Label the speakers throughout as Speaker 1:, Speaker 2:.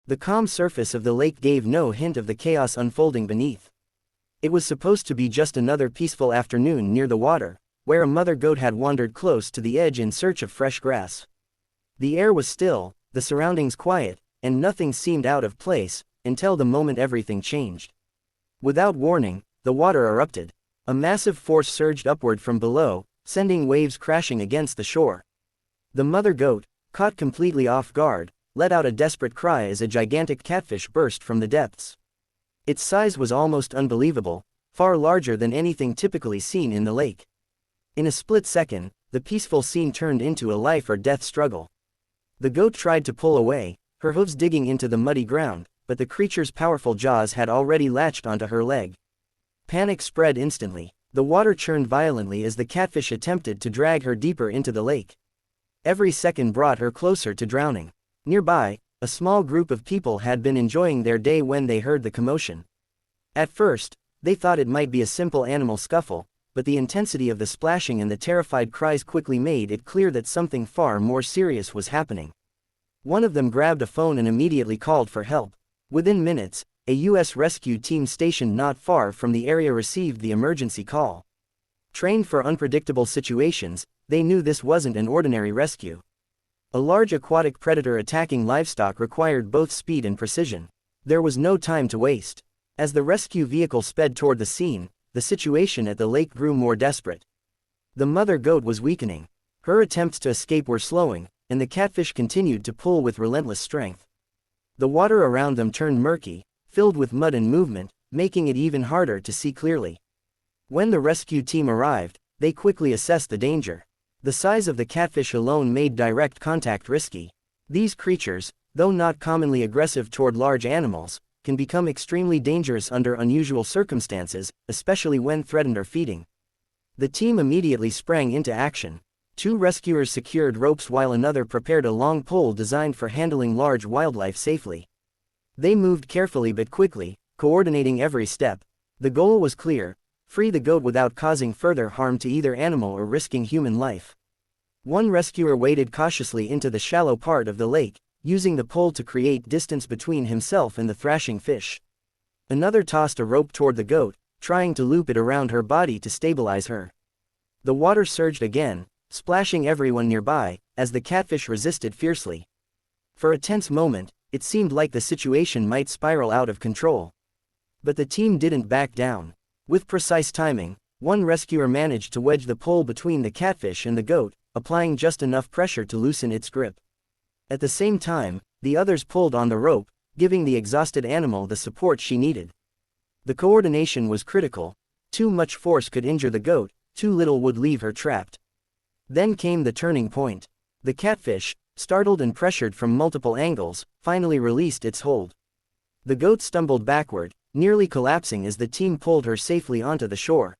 Speaker 1: The calm surface of the lake gave no hint of the chaos unfolding beneath. It was supposed to be just another peaceful afternoon near the water, where a mother goat had wandered close to the edge in search of fresh grass. The air was still, the surroundings quiet, and nothing seemed out of place, until the moment everything changed. Without warning, the water erupted. A massive force surged upward from below, sending waves crashing against the shore. The mother goat, caught completely off guard, let out a desperate cry as a gigantic catfish burst from the depths. Its size was almost unbelievable, far larger than anything typically seen in the lake. In a split second, the peaceful scene turned into a life-or-death struggle. The goat tried to pull away, her hooves digging into the muddy ground, but the creature's powerful jaws had already latched onto her leg. Panic spread instantly. The water churned violently as the catfish attempted to drag her deeper into the lake. Every second brought her closer to drowning. Nearby, a small group of people had been enjoying their day when they heard the commotion. At first, they thought it might be a simple animal scuffle, but the intensity of the splashing and the terrified cries quickly made it clear that something far more serious was happening. One of them grabbed a phone and immediately called for help. Within minutes, a U.S. rescue team stationed not far from the area received the emergency call. Trained for unpredictable situations, they knew this wasn't an ordinary rescue. A large aquatic predator attacking livestock required both speed and precision. There was no time to waste. As the rescue vehicle sped toward the scene, the situation at the lake grew more desperate. The mother goat was weakening. Her attempts to escape were slowing, and the catfish continued to pull with relentless strength. The water around them turned murky, filled with mud and movement, making it even harder to see clearly. When the rescue team arrived, they quickly assessed the danger. The size of the catfish alone made direct contact risky. These creatures, though not commonly aggressive toward large animals, can become extremely dangerous under unusual circumstances, especially when threatened or feeding. The team immediately sprang into action. 2 rescuers secured ropes while another prepared a long pole designed for handling large wildlife safely. They moved carefully but quickly, coordinating every step. The goal was clear: free the goat without causing further harm to either animal or risking human life. One rescuer waded cautiously into the shallow part of the lake, using the pole to create distance between himself and the thrashing fish. Another tossed a rope toward the goat, trying to loop it around her body to stabilize her. The water surged again, splashing everyone nearby, as the catfish resisted fiercely. For a tense moment, it seemed like the situation might spiral out of control. But the team didn't back down. With precise timing, one rescuer managed to wedge the pole between the catfish and the goat, applying just enough pressure to loosen its grip. At the same time, the others pulled on the rope, giving the exhausted animal the support she needed. The coordination was critical. Too much force could injure the goat, too little would leave her trapped. Then came the turning point. The catfish, startled and pressured from multiple angles, finally released its hold. The goat stumbled backward, nearly collapsing as the team pulled her safely onto the shore.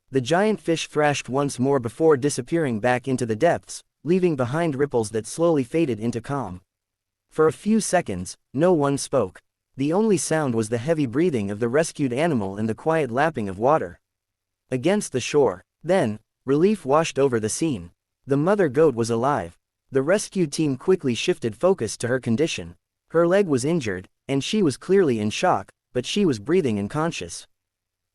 Speaker 1: The giant fish thrashed once more before disappearing back into the depths, leaving behind ripples that slowly faded into calm. For a few seconds, no one spoke. The only sound was the heavy breathing of the rescued animal and the quiet lapping of water against the shore. Then, relief washed over the scene. The mother goat was alive. The rescue team quickly shifted focus to her condition. Her leg was injured, and she was clearly in shock, but she was breathing and conscious.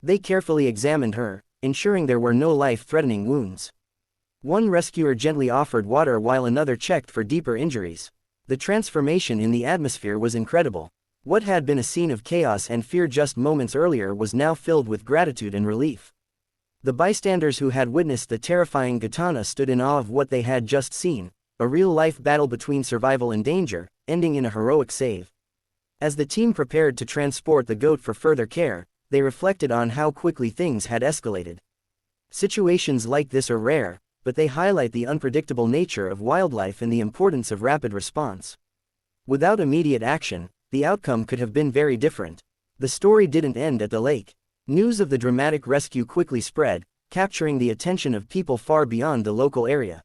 Speaker 1: They carefully examined her, ensuring there were no life-threatening wounds. One rescuer gently offered water while another checked for deeper injuries. The transformation in the atmosphere was incredible. What had been a scene of chaos and fear just moments earlier was now filled with gratitude and relief. The bystanders who had witnessed the terrifying Gatana stood in awe of what they had just seen, a real-life battle between survival and danger, ending in a heroic save. As the team prepared to transport the goat for further care, they reflected on how quickly things had escalated. Situations like this are rare, but they highlight the unpredictable nature of wildlife and the importance of rapid response. Without immediate action, the outcome could have been very different. The story didn't end at the lake. News of the dramatic rescue quickly spread, capturing the attention of people far beyond the local area.